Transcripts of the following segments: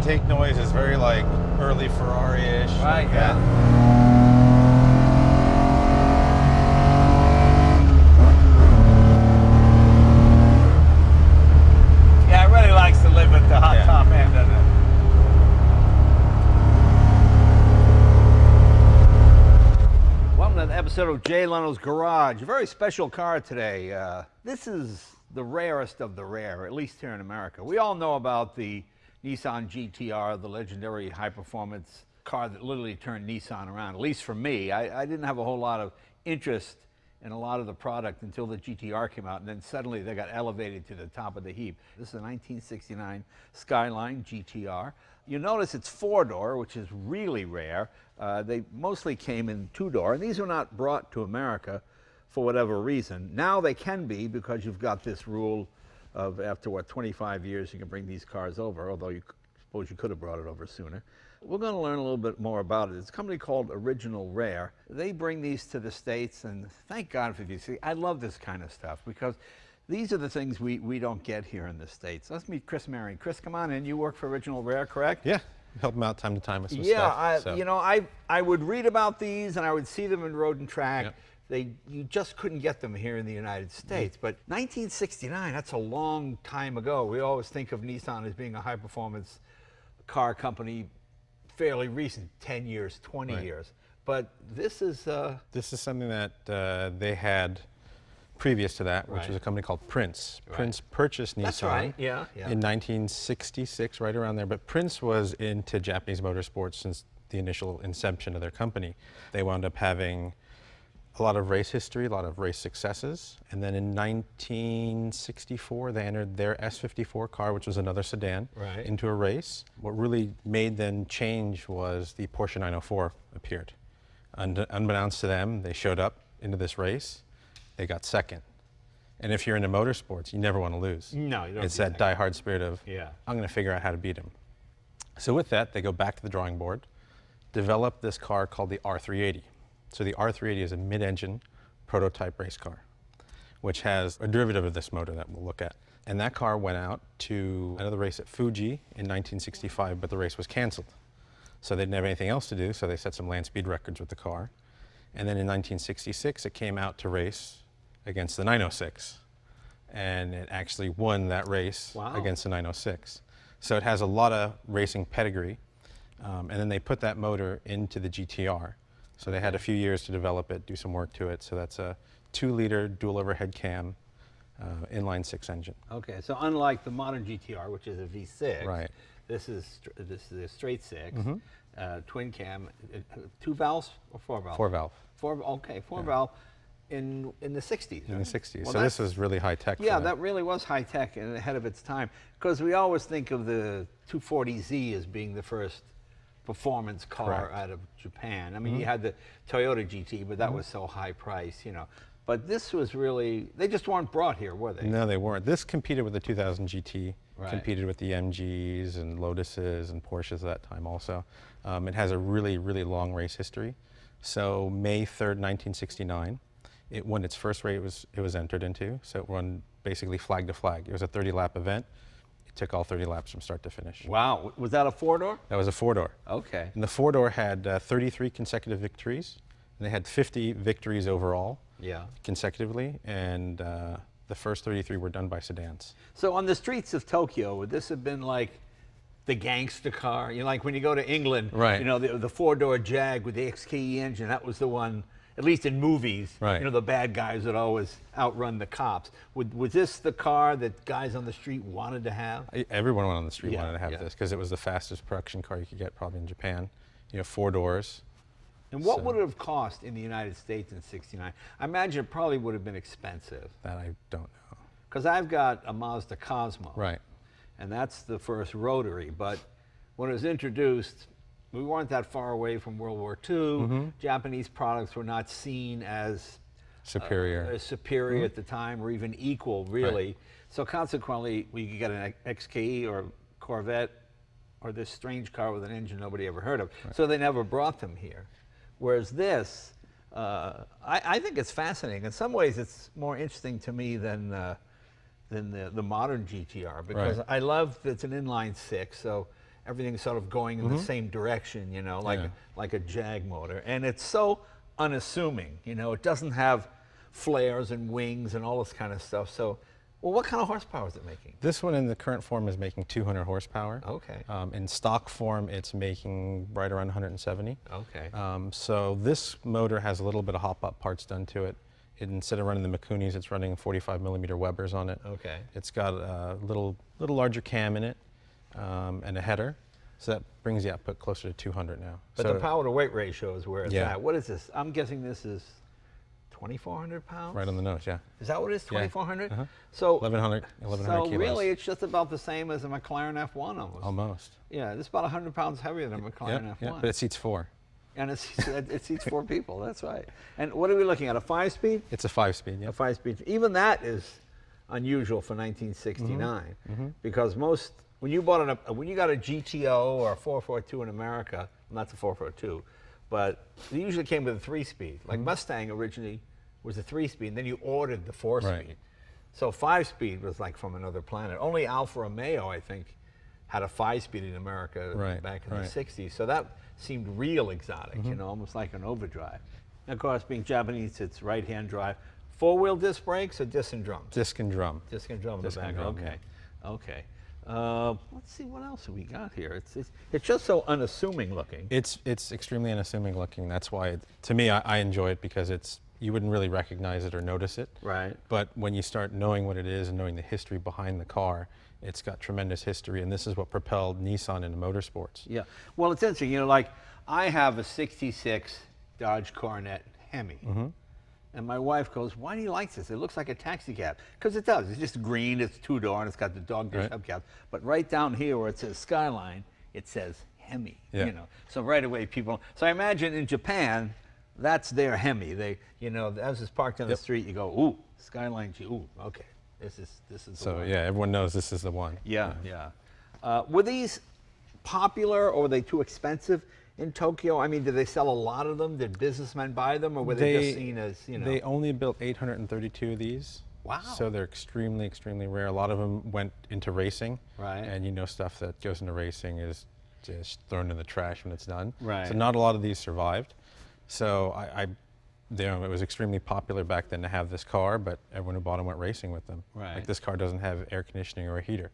intake noise is very like early Ferrari-ish. Right, like yeah. Yeah, it really likes to live at the top end, doesn't it? Welcome to an episode of Jay Leno's Garage. A very special car today. This is the rarest of the rare, at least here in America. We all know about the Nissan GTR, the legendary high-performance car that literally turned Nissan around, at least for me. I didn't have a whole lot of interest in a lot of the product until the GTR came out, and then suddenly they got elevated to the top of the heap. This is a 1969 Skyline GTR. You notice it's four-door, which is really rare. They mostly came in two-door, and these were not brought to America for whatever reason. Now they can be, because you've got this rule of after, what, 25 years you can bring these cars over, although you suppose you could have brought it over sooner. We're going to learn a little bit more about it. It's a company called Original Rare. They bring these to the States, and thank God for these. I love this kind of stuff because these are the things we don't get here in the States. Let's meet Chris Marion. Chris, come on in. You work for Original Rare, correct? Yeah, help them out time to time with some stuff. stuff. You know, I would read about these and I would see them in Road and Track. Yep. You just couldn't get them here in the United States. But 1969, that's a long time ago. We always think of Nissan as being a high-performance car company, fairly recent, 10 years, 20 years. But this is something that they had previous to that, which was a company called Prince. Prince purchased Nissan in 1966, right around there. But Prince was into Japanese motorsports since the initial inception of their company. They wound up having a lot of race history, a lot of race successes. And then in 1964, they entered their S54 car, which was another sedan, into a race. What really made them change was the Porsche 904 appeared. Unbeknownst to them, they showed up into this race. They got second. And if you're into motorsports, you never want to lose. No, you don't. It's that die-hard spirit of, I'm going to figure out how to beat him. So with that, they go back to the drawing board, develop this car called the R380. So the R380 is a mid-engine prototype race car, which has a derivative of this motor that we'll look at. And that car went out to another race at Fuji in 1965, but the race was canceled. So they didn't have anything else to do, so they set some land speed records with the car. And then in 1966, it came out to race against the 906. And it actually won that race against the 906. So it has a lot of racing pedigree. And then they put that motor into the GTR. So they had a few years to develop it, do some work to it. So that's a 2-liter dual overhead cam inline 6 engine. Okay, so unlike the modern GTR, which is a V6, this is a straight 6, twin cam, 2 valves or 4 valve? 4 valve. 4 valve in the 60s. In the 60s. Well, so this was really high tech. Yeah, that really was high tech and ahead of its time. Because we always think of the 240Z as being the first performance car out of Japan. I mean, you had the Toyota GT, but that was so high price, you know. But this was really, they just weren't brought here, were they? No, they weren't. This competed with the 2000 GT, competed with the MGs and Lotuses and Porsches at that time also. It has a really, really long race history. So May 3rd, 1969, it won its first race it was entered into. So it won basically flag to flag. It was a 30-lap event. Took all 30 laps from start to finish. Wow. Was that a 4-door? That was a 4-door. Okay. And the 4-door had 33 consecutive victories. And they had 50 victories overall consecutively. And the first 33 were done by sedans. So on the streets of Tokyo, would this have been like the gangster car? You know, like when you go to England, you know, the 4-door Jag with the XKE engine, that was the one, at least in movies, you know, the bad guys would always outrun the cops. Was this the car that guys on the street wanted to have? Everyone on the street wanted to have this because it was the fastest production car you could get probably in Japan. You know, 4 doors. And what would it have cost in the United States in '69? I imagine it probably would have been expensive. That I don't know. Because I've got a Mazda Cosmo. And that's the first rotary. But when it was introduced, we weren't that far away from World War II. Japanese products were not seen as superior, at the time, or even equal, really. So consequently, we could get an XKE or Corvette or this strange car with an engine nobody ever heard of. So they never brought them here. Whereas this, I think it's fascinating. In some ways, it's more interesting to me than the modern GTR because I love it's an inline 6. So everything's sort of going in the same direction, you know, like a Jag motor. And it's so unassuming, you know, it doesn't have flares and wings and all this kind of stuff. So, well, what kind of horsepower is it making? This one in the current form is making 200 horsepower. Okay. In stock form, it's making right around 170. Okay. So this motor has a little bit of hop-up parts done to it. Instead of running the Mikunis, it's running 45 millimeter Webers on it. Okay. It's got a little larger cam in it and a header. So that brings the output closer to 200 now. But so the power to weight ratio is where it's Yeah. at. What is this? I'm guessing this is 2,400 pounds? right on the nose, yeah. Is that what it is, 2,400? Uh-huh. So 1,100 so kilos. really, it's just about the same as a McLaren F1 almost. Almost. Yeah, it's about 100 pounds heavier than a McLaren Yep, F1. yep, but it seats 4. And it seats 4 people, that's right. And what are we looking at, a 5-speed? It's a 5-speed, yeah. A 5-speed. Even that is unusual for 1969, because when you got a GTO or a 442 in America, well, not the 442, but they usually came with a 3-speed. Like Mustang originally was a 3-speed, and then you ordered the 4-speed. Right. So 5-speed was like from another planet. Only Alfa Romeo, I think, had a 5-speed in America back in the 60s. So that seemed real exotic, you know, almost like an overdrive. And of course, being Japanese, it's right-hand drive. 4-wheel disc brakes or disc and drums? Disc and drum. Disc and drum in Disc the back. and drum, Okay. Okay. Let's see what else have we got here. It's just so unassuming looking. It's extremely unassuming looking. That's why, to me, I enjoy it, because you wouldn't really recognize it or notice it. Right. But when you start knowing what it is and knowing the history behind the car, it's got tremendous history, and this is what propelled Nissan into motorsports. Yeah. Well, it's interesting. You know, like I have a '66 Dodge Coronet Hemi. And my wife goes, "Why do you like this? It looks like a taxi cab." Because it does. It's just green, it's 2-door, and it's got the dog dish hubcap. But right down here where it says Skyline, it says Hemi. Yeah. You know, so right away people. So I imagine in Japan, that's their Hemi. They, you know, as it's parked on the street, you go, "Ooh, Skyline G. Ooh, okay, this is the So one." yeah, everyone knows this is the one. Yeah, yeah. Were these popular, or were they too expensive in Tokyo? I mean, did they sell a lot of them? Did businessmen buy them, or were they just seen as, you know? They only built 832 of these. Wow. So they're extremely, extremely rare. A lot of them went into racing. Right. And you know, stuff that goes into racing is just thrown in the trash when it's done. Right. So not a lot of these survived. So you know, it was extremely popular back then to have this car, but everyone who bought them went racing with them. Right. Like, this car doesn't have air conditioning or a heater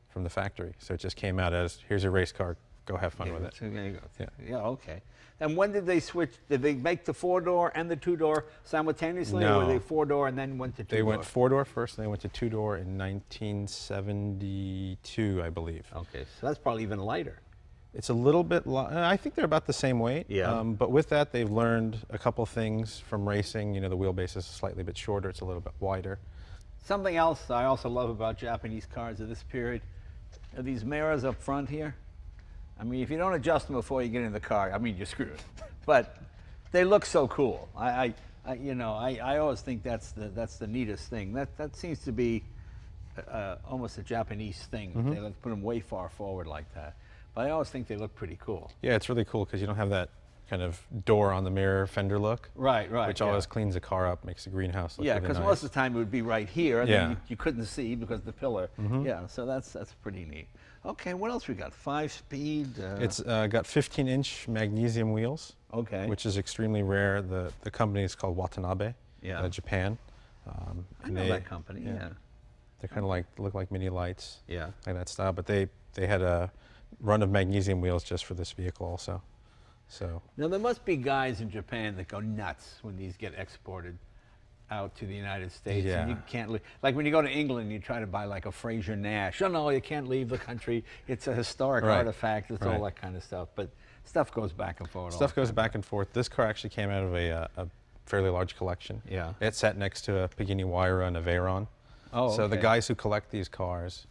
from the factory. So it just came out as, here's a race car, go have fun with it. So there you go. Yeah. Yeah, okay. And when did they switch? Did they make the 4-door and the 2-door simultaneously? No. Or were they 4-door and then went to 2-door? They went 4-door first, and they went to 2-door in 1972, I believe. Okay, so that's probably even lighter. It's a little bit, I think they're about the same weight. Yeah. But with that, they've learned a couple things from racing. You know, the wheelbase is slightly bit shorter, it's a little bit wider. Something else I also love about Japanese cars of this period are these mirrors up front here. I mean, if you don't adjust them before you get in the car, I mean, you're screwed. But they look so cool. I always think that's the neatest thing. That seems to be almost a Japanese thing. They like to put them way far forward like that. But I always think they look pretty cool. Yeah, it's really cool because you don't have that kind of door on the mirror fender look. Right. Which always cleans the car up, makes the greenhouse look Yeah, really because nice. most of the time it would be right here, and Yeah. then you couldn't see because of the pillar. Yeah, so that's pretty neat. Okay, what else we got? 5-speed. It's got 15-inch magnesium wheels. Okay. Which is extremely rare. The company is called Watanabe. Yeah. Japan. I know that company. Yeah. They're kind of look like mini lights. Yeah. Like that style, but they had a run of magnesium wheels just for this vehicle also. So Now there must be guys in Japan that go nuts when these get exported out to the United States. Yeah. And you can't leave. Like when you go to England, you try to buy like a Fraser Nash. Oh no, you can't leave the country. It's a historic Right. artifact. It's all that kind of stuff. But stuff goes back and forth. stuff goes back and forth. This car actually came out of a fairly large collection. Yeah. It sat next to a Pagani Huayra and a Veyron. Oh, So the okay. guys who collect these cars,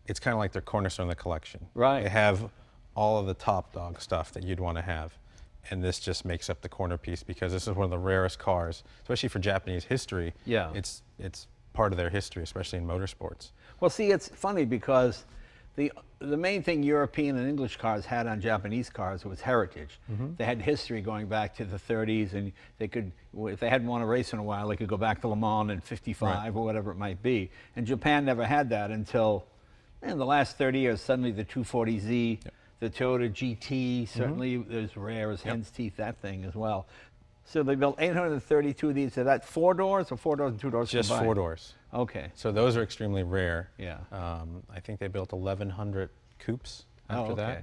it's kind of like their cornerstone of the collection. Right. They have all of the top dog stuff that you'd want to have. And this just makes up the corner piece because this is one of the rarest cars, especially for Japanese history. Yeah. It's part of their history, especially in motorsports. Well, see, it's funny because the main thing European and English cars had on Japanese cars was heritage. They had history going back to the 30s, and they could, if they hadn't won a race in a while, they could go back to Le Mans in '55 or whatever it might be. And Japan never had that until in the last 30 years. Suddenly, the 240Z the Toyota GT certainly is rare as hen's teeth, that thing as well. So they built 832 of these. Are that 4 doors or 4 doors and 2 doors Just combined? 4 doors. Okay. So those are extremely rare. Yeah. I think they built 1,100 coupes after okay.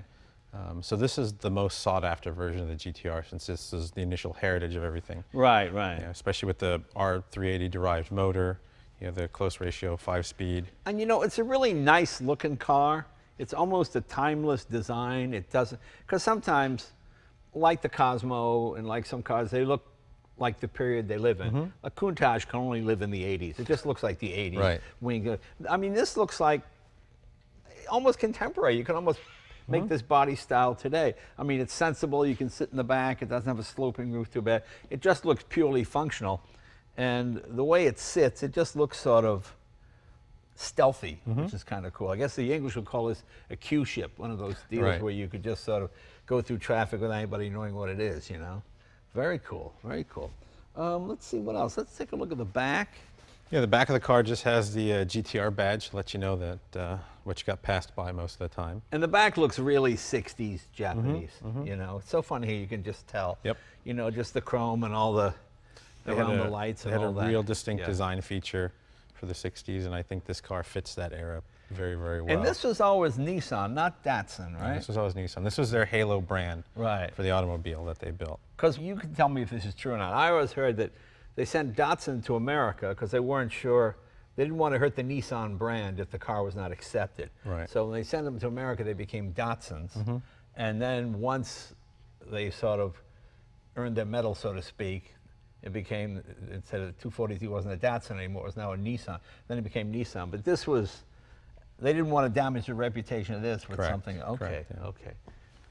that. So this is the most sought after version of the GTR, since this is the initial heritage of everything. Right. You know, especially with the R380 derived motor, you know, the close ratio 5-speed. And you know, it's a really nice looking car. It's almost a timeless design. It doesn't, because sometimes, like the Cosmo and like some cars, they look like the period they live in. A Countach can only live in the 80s. It just looks like the 80s. Right. I mean, this looks like almost contemporary. You can almost make this body style today. I mean, it's sensible. You can sit in the back. It doesn't have a sloping roof too bad. It just looks purely functional. And the way it sits, it just looks sort of stealthy, which is kind of cool. I guess the English would call this a Q-ship, one of those deals where you could just sort of go through traffic without anybody knowing what it is, you know. Very cool, very cool. Let's see what else. Let's take a look at the back. Yeah, the back of the car just has the GTR badge to let you know that what you got passed by most of the time. And the back looks really 60s Japanese, you know. It's so funny here, you can just tell. Yep. You know, just the chrome and all the around the lights and all that. They had a real distinct design feature for the 60s, and I think this car fits that era very, very well. And this was always Nissan, not Datsun, right? No, this was always Nissan. This was their halo brand right. for the automobile that they built. Because you can tell me if this is true or not. I always heard that they sent Datsun to America because they weren't sure, they didn't want to hurt the Nissan brand if the car was not accepted. Right. So when they sent them to America, they became Datsuns. And then once they sort of earned their medal, so to speak, it became, instead of 240Z wasn't a Datsun anymore, it was now a Nissan. Then it became Nissan. But this was, they didn't want to damage the reputation of this with something. Okay, Correct, yeah. okay.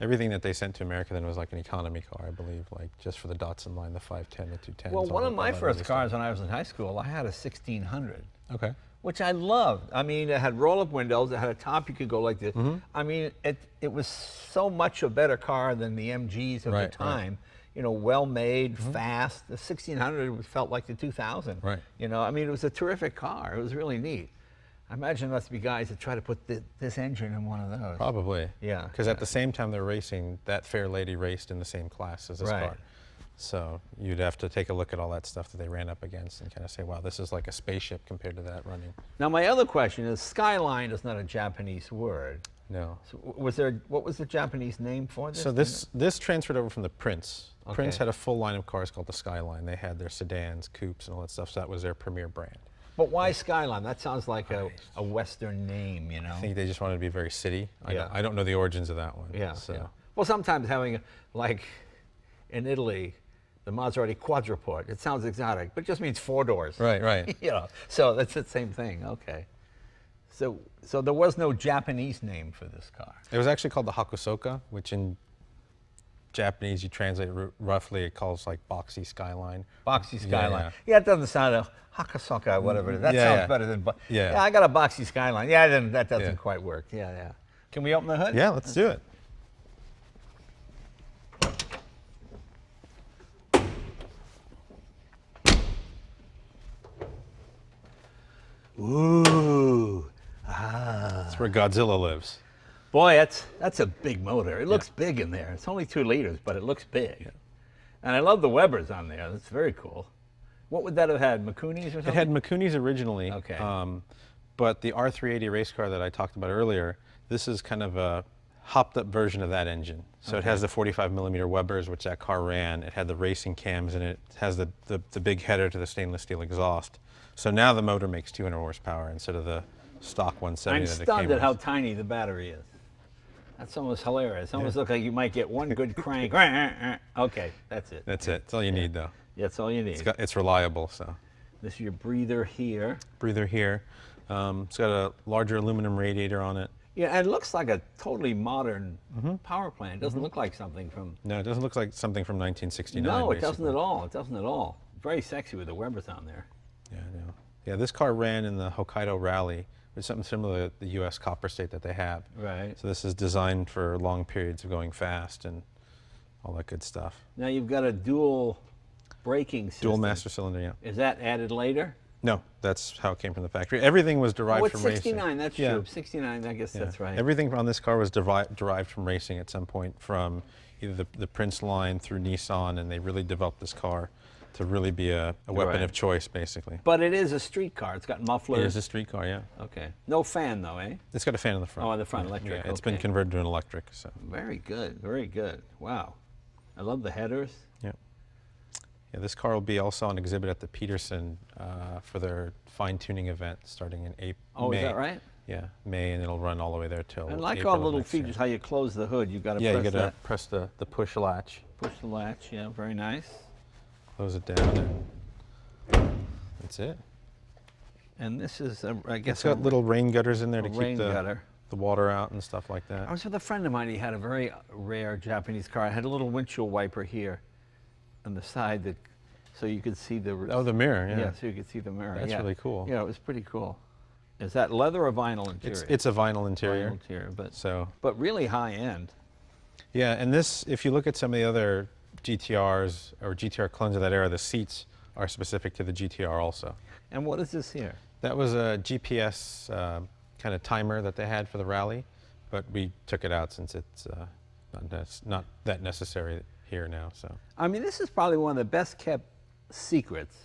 Everything that they sent to America then was like an economy car, I believe, like just for the Datsun line, the 510, the 210. Well, one of my first cars when I was in high school, I had a 1600. Okay. Which I loved. I mean, it had roll-up windows. It had a top you could go like this. I mean, it was so much a better car than the MGs of the time. You know, well-made, fast. The 1600 felt like the 2000. Right. You know, I mean, it was a terrific car. It was really neat. I imagine there must be guys that try to put this engine in one of those. Probably. Yeah. Because at the same time they're racing, that fair lady raced in the same class as this car. So you'd have to take a look at all that stuff that they ran up against and kind of say, wow, this is like a spaceship compared to that running. Now, my other question is, Skyline is not a Japanese word. No. So what was the Japanese name for this? So this transferred over from the Prince. Prince had a full line of cars called the Skyline. They had their sedans, coupes, and all that stuff, so that was their premier brand. But why Skyline? That sounds like a Western name, you know? I think they just wanted to be very city. I don't know the origins of that one. Yeah, so. yeah. Well, sometimes having, like in Italy, the Maserati Quadriport, it sounds exotic, but it just means 4 doors. Right, right. You know, so that's the same thing, okay. So there was no Japanese name for this car. It was actually called the Hakosuka, which in Japanese you translate roughly, it calls like boxy skyline. Boxy skyline. Yeah, it doesn't sound Hakosuka, whatever it is. That sounds better than, I got a boxy skyline. Yeah, then that doesn't quite work. Yeah. Can we open the hood? Yeah, let's do it. Ooh. That's where Godzilla lives. Boy, that's a big motor. It looks big in there. It's only 2 liters, but it looks big. Yeah. And I love the Webers on there. That's very cool. What would that have had, Mikunis or something? It had Mikunis originally. Okay. But the R380 race car that I talked about earlier, this is kind of a hopped up version of that engine. So it has the 45mm Webers, which that car ran. It had the racing cams in it. It has the big header to the stainless steel exhaust. So now the motor makes 200 horsepower instead of the stock 170 I'm that it came stunned at with. how tiny the battery is. That's almost hilarious. It almost looks like you might get one good crank. Okay, that's it. That's it. That's all you need, though. Yeah, that's all you need. It's reliable, so. This is your breather here. Breather here. It's got a larger aluminum radiator on it. Yeah, and it looks like a totally modern power plant. It doesn't look like something from... No, it doesn't look like something from 1969. No, it basically. doesn't at all. It doesn't at all. Very sexy with the Webers on there. Yeah, I know. Yeah, this car ran in the Hokkaido Rally, which is something similar to the U.S. Copper State that they have. Right. So this is designed for long periods of going fast and all that good stuff. Now you've got a dual braking system. Dual master cylinder, yeah. Is that added later? No, that's how it came from the factory. Everything was derived from racing. 69, that's true. 69, I guess that's right. Everything on this car was derived from racing at some point, from either the Prince line through Nissan, and they really developed this car to really be a weapon of choice, basically. But it is a street car. It's got mufflers. It is a street car, yeah. Okay. No fan, though, eh? It's got a fan in the front. Oh, in the front, electric. Yeah, it's been converted to an electric. So. Very good, very good. Wow. I love the headers. Yeah. Yeah, this car will be also on exhibit at the Peterson for their fine-tuning event starting in May. Oh, is that right? Yeah, May, and it'll run all the way there till I like April all the little next features, year. how you close the hood. You've got to press you got to that. press the push latch. Push the latch, yeah, very nice. Close it down, and that's it. And this is, I guess, It's got little rain gutters in there to keep gutter. the water out and stuff like that. I was with a friend of mine. He had a very rare Japanese car. It had a little windshield wiper here on the side, that, so you could see the. Oh, the mirror, yeah. Yeah, so you could see the mirror. That's really cool. Yeah, it was pretty cool. Is that leather or vinyl interior? It's a vinyl interior. Vinyl interior, but really high end. Yeah, and this, if you look at some of the other GTRs or GTR clones of that era, the seats are specific to the GTR also. And what is this here? That was a GPS kind of timer that they had for the rally, but we took it out since it's not that necessary here now. So. I mean, this is probably one of the best kept secrets.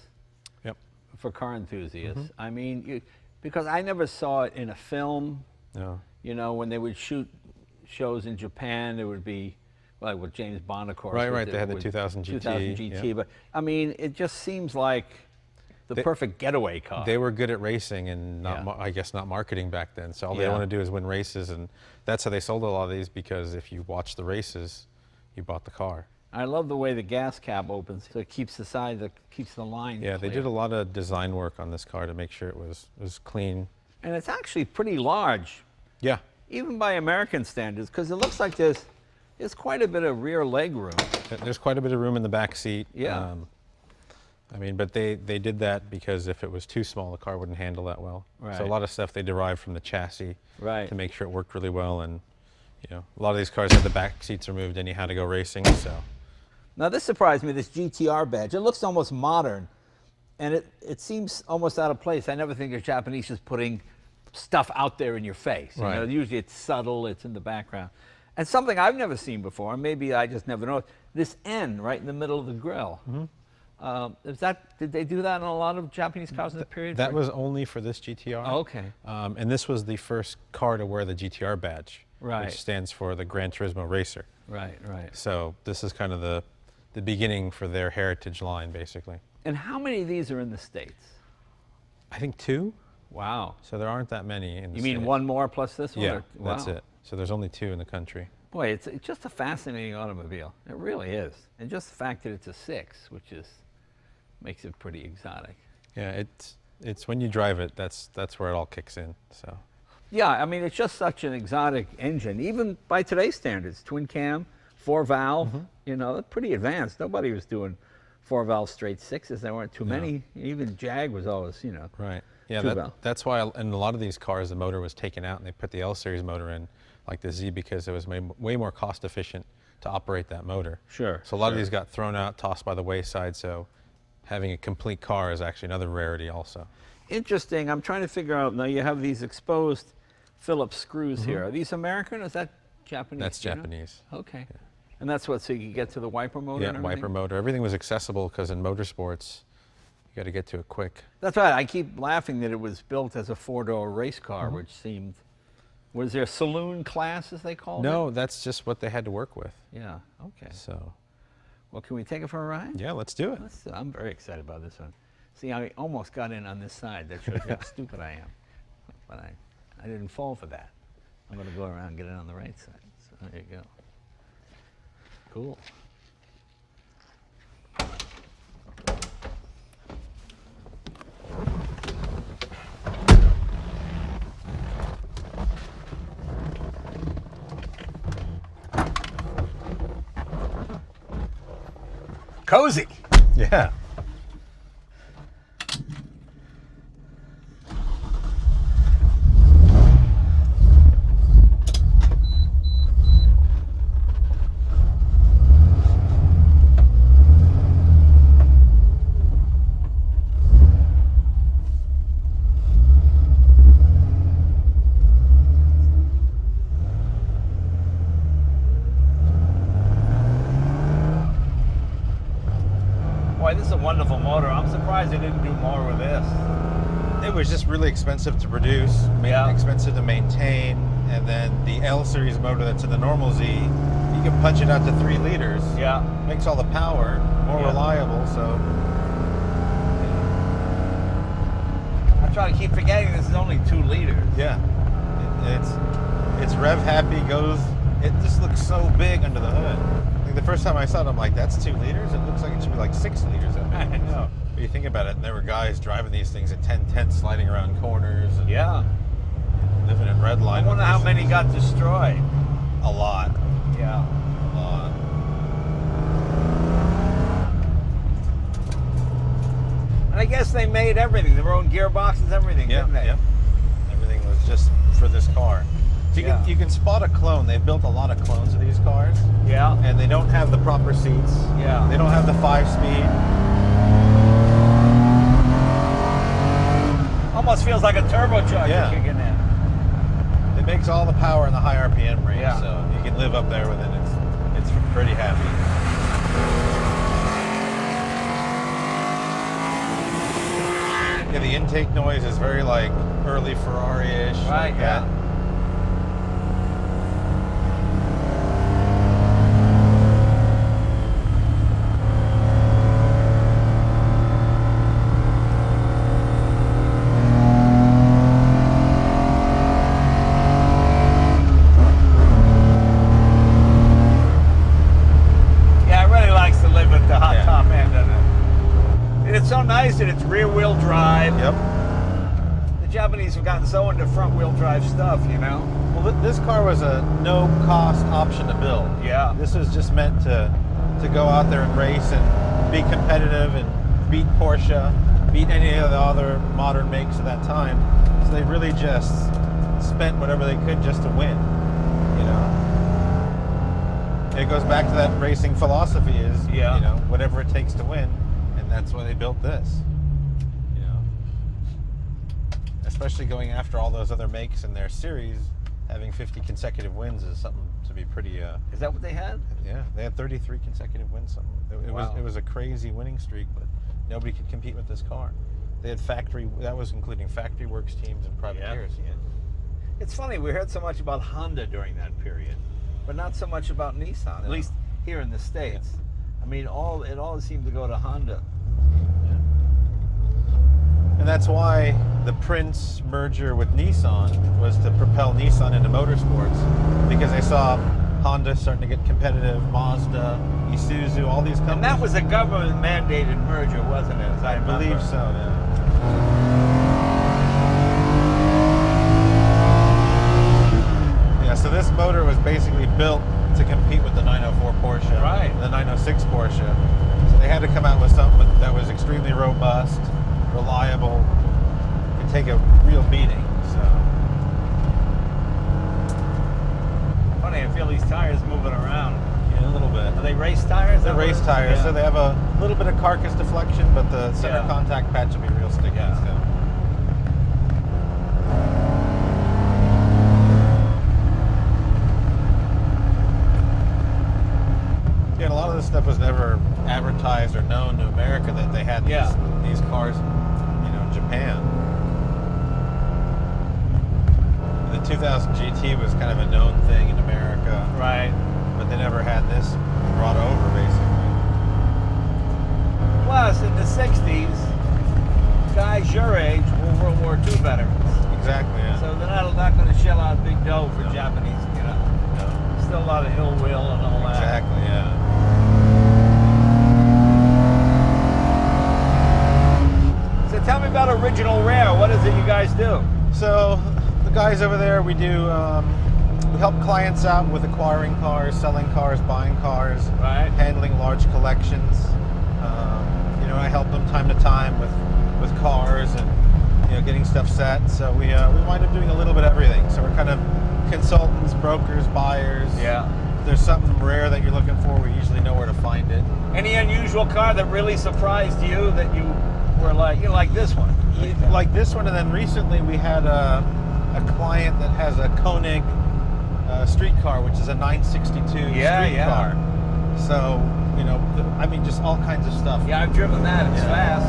Yep. For car enthusiasts. I mean, because I never saw it in a film. No. You know, when they would shoot shows in Japan, there would be, like with James Bond, of course. Right. They had the 2000 GT. 2000 GT. But I mean, it just seems like the perfect getaway car. They were good at racing and I guess not marketing back then. So all they want to do is win races, and that's how they sold a lot of these, because if you watch the races, you bought the car. I love the way the gas cap opens, so it keeps the side, that keeps the line Yeah, clear. they did a lot of design work on this car to make sure it was clean. And it's actually pretty large. Yeah. Even by American standards, because it looks like there's quite a bit of rear leg room. There's quite a bit of room in the back seat. Yeah. I mean, but they did that because if it was too small, the car wouldn't handle that well. Right. So a lot of stuff they derived from the chassis Right. to make sure it worked really well. And you know, a lot of these cars had the back seats removed anyhow to go racing. So. Now this surprised me, this GTR badge. It looks almost modern, and it seems almost out of place. I never think of Japanese as putting stuff out there in your face. Right. You know, usually it's subtle, it's in the background. And something I've never seen before, maybe I just never noticed, this N right in the middle of the grille. Did they do that in a lot of Japanese cars in the period? That was only for this GTR. Oh, okay. And this was the first car to wear the GTR badge, which stands for the Gran Turismo Racer. Right. So this is kind of the beginning for their heritage line, basically. And how many of these are in the States? I think 2. Wow. So there aren't that many in the You mean States. one more plus this one? Yeah, Wow. that's it. So there's only 2 in the country. Boy, it's just a fascinating automobile. It really is. And just the fact that it's a 6, which makes it pretty exotic. Yeah, it's when you drive it, that's where it all kicks in. So. Yeah, I mean, it's just such an exotic engine, even by today's standards. Twin cam, 4-valve, you know, pretty advanced. Nobody was doing 4-valve straight 6s. There weren't too many. Even Jag was always, you know. Right. Yeah, that's why in a lot of these cars, the motor was taken out and they put the L-Series motor in, like the Z, because it was way more cost efficient to operate that motor. Sure. So a lot of these got thrown out, tossed by the wayside, so having a complete car is actually another rarity also. Interesting. I'm trying to figure out, now you have these exposed Phillips screws here. Are these American or is that Japanese? That's Japanese. Okay. Yeah. And that's what, so you could get to the wiper motor and everything? Wiper motor. Everything was accessible because in motorsports, you got to get to it quick. That's right. I keep laughing that it was built as a 4-door race car, which seemed, was there a saloon class, as they called it? No, that's just what they had to work with. Yeah, okay. So. Well, can we take it for a ride? Yeah, let's do it. I'm very excited about this one. See, I almost got in on this side. That shows you how stupid I am. But I didn't fall for that. I'm going to go around and get it on the right side. So there you go. Cool. Cozy. Yeah. surprised they didn't do more with this. It was just really expensive to produce, expensive to maintain, and then the L series motor that's in the normal Z, you can punch it out to 3 liters. Yeah. Makes all the power more reliable, so. I try to keep forgetting this is only 2 liters. Yeah. It's rev happy, it just looks so big under the hood. Like the first time I saw it, I'm like, that's 2 liters? It looks like it should be like 6 liters. I know. But you think about it, and there were guys driving these things at 10 sliding around corners. And living in red line. I wonder how many got destroyed. A lot. Yeah. A lot. And I guess they made everything, their own gearboxes, everything, didn't they? Yep. Everything was just for this car. So you can spot a clone. They've built a lot of clones of these cars. Yeah. And they don't have the proper seats. Yeah. They don't have the 5-speed. Almost feels like a turbocharger kicking in. It makes all the power in the high RPM range, Yeah. so you can live up there with it. It's pretty happy. Yeah, the intake noise is very like early Ferrari-ish. Right, like yeah. that. And it's rear-wheel drive. Yep. The Japanese have gotten so into front-wheel drive stuff, you know. Well, this car was a no-cost option to build. Yeah. This was just meant to go out there and race and be competitive and beat Porsche, beat any of the other modern makes at that time. So they really just spent whatever they could just to win, you know. It goes back to that racing philosophy is, you know, whatever it takes to win. And that's why they built this, you know. Especially going after all those other makes in their series, having 50 consecutive wins is something to be pretty. Is that what they had? Yeah, they had 33 consecutive wins. Something. It was a crazy winning streak, but nobody could compete with this car. They had that was including factory works teams and privateers. Yeah. It's funny, we heard so much about Honda during that period, but not so much about Nissan, at least here in the States. Yeah. I mean, it all seemed to go to Honda. And that's why the Prince merger with Nissan was to propel Nissan into motorsports, because they saw Honda starting to get competitive, Mazda, Isuzu, all these companies. And that was a government-mandated merger, wasn't it? I believe so, yeah. Yeah, so this motor was basically built to compete with the 904 Porsche, the 906 Porsche. So they had to come out with something that was extremely robust, reliable, could take a real beating. So funny, I feel these tires moving around. Yeah, a little bit. Are they race tires? They're race tires, so they have a little bit of carcass deflection, but the center contact patch will be real sticky. So. Yeah, and a lot of this stuff was never advertised or known to America that they had these cars, you know, in Japan. The 2000 GT was kind of a known thing in America. Right. But they never had this brought over, basically. Plus, in the 60s, guys your age were World War II veterans. Exactly, yeah. So they're not going to shell out big dough for Japanese, you know. No. Still a lot of ill will and all that. Exactly, yeah. So tell me about Original Rare. What is it you guys do? So the guys over there, we do, we help clients out with acquiring cars, selling cars, buying cars, handling large collections. You know, I help them time to time with cars and, you know, getting stuff set. So we wind up doing a little bit of everything. So we're kind of consultants, brokers, buyers. Yeah. If there's something rare that you're looking for, we usually know where to find it. Any unusual car that really surprised you that you were like, you like this one? Like this one, and then recently we had a client that has a Koenig street car, which is a 962 street car. So, you know, I mean, just all kinds of stuff. Yeah, I've driven that. It's fast.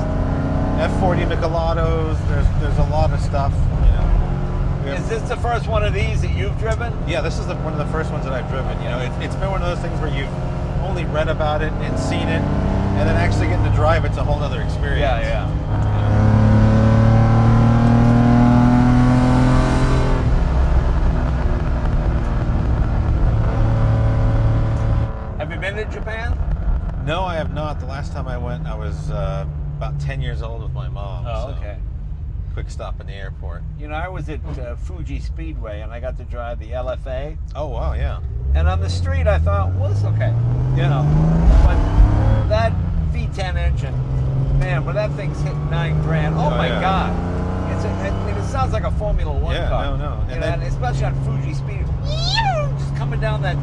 F40 Michelados. There's a lot of stuff. You know. Is this the first one of these that you've driven? Yeah, this is one of the first ones that I've driven. You know, it's been one of those things where you've only read about it and seen it, and then actually getting to drive it's a whole other experience. Yeah. Have you been to Japan? No, I have not. The last time I went, I was about 10 years old with my mom. Oh, so okay. Quick stop in the airport. You know, I was at Fuji Speedway, and I got to drive the LFA. Oh, wow, yeah. And on the street, I thought, well, it's okay. You know, but that V10 engine, man, when that thing's hit $9 grand, oh my yeah. God. It sounds like a Formula One car. No. And especially on Fuji Speed, just coming down that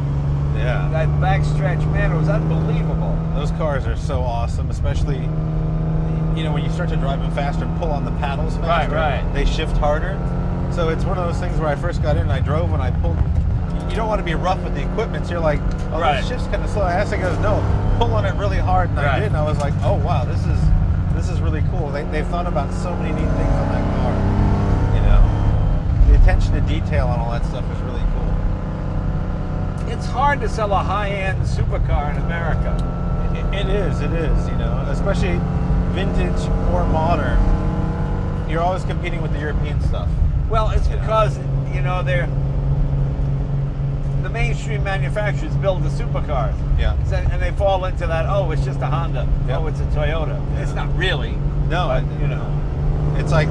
back stretch, man, it was unbelievable. Those cars are so awesome, especially, you know, when you start to drive them faster and pull on the paddles faster, right. They shift harder. So it's one of those things where I first got in and I drove and I pulled. You don't want to be rough with the equipment, so you're like, oh, this shift's kind of slow. I asked him, he goes, no, pull on it really hard, and I did, and I was like, oh wow, this is really cool. They've thought about so many neat things on that car. You know, the attention to detail on all that stuff is really cool. It's hard to sell a high-end supercar in America. It is, you know, especially vintage or modern. You're always competing with the European stuff. Well, it's because, you know, the mainstream manufacturers build the supercars. Yeah. And they fall into that, oh, it's just a Honda. Yeah. Oh, it's a Toyota. Yeah. It's not really. No, but, you know. It's like,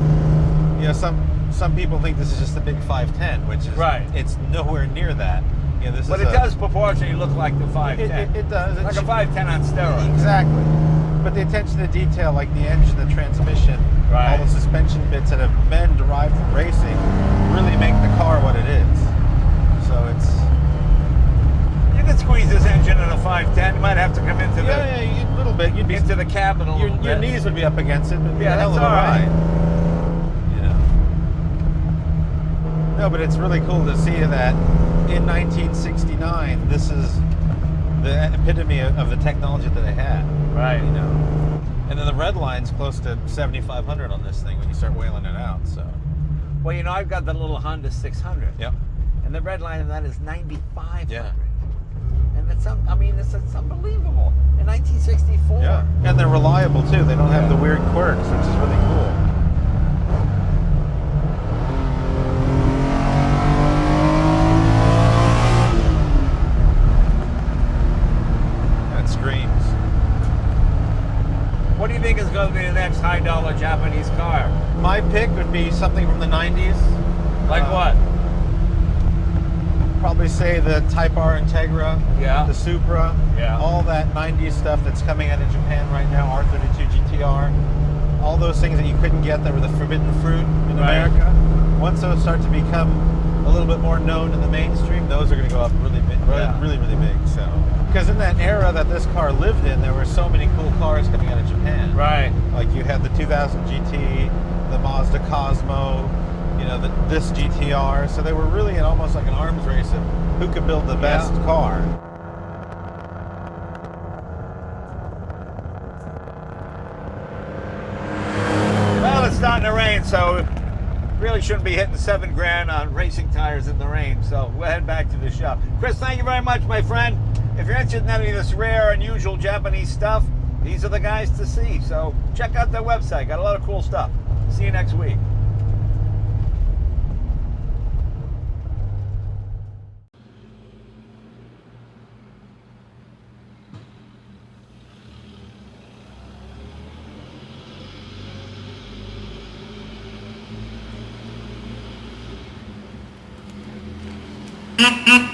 you know, some people think this is just a big 510, which is it's nowhere near that. You know, but it does proportionally look like the 510. It does. Like a 510 on steroids. Exactly. But the attention to detail, like the engine, the transmission, all the suspension bits that have been derived from racing, really make the car what it is. So it's... You could squeeze this engine in a 510. You might have to come into a little bit. You'd be into the cabin a little bit. Your knees would be up against it. But yeah, that's all right. You know. No, but it's really cool to see that in 1969, this is the epitome of the technology that they had. Right. You know. And then the red line's close to 7,500 on this thing when you start whaling it out. So. Well, you know, I've got the little Honda 600. Yep. And the red line in that is 9,500. Yeah. And it's unbelievable. In 1964. Yeah. And they're reliable too. They don't have the weird quirks, which is really cool. That screams. What do you think is going to be the next high-dollar Japanese car? My pick would be something from the 90s. Like what? Probably say the Type R Integra, the Supra, all that 90s stuff that's coming out of Japan right now, R32 GTR, all those things that you couldn't get that were the forbidden fruit in America. Once those start to become a little bit more known in the mainstream, those are going to go up really big, really big. So, because in that era that this car lived in, there were so many cool cars coming out of Japan. Right. Like you had the 2000 GT, the Mazda Cosmo, you know, this GTR. So they were really in almost like an arms race of who could build the best car. Well, it's starting to rain, so it really shouldn't be hitting 7 grand on racing tires in the rain. So we'll head back to the shop. Chris, thank you very much, my friend. If you're interested in any of this rare, unusual Japanese stuff, these are the guys to see. So check out their website. Got a lot of cool stuff. See you next week. Mm-hmm.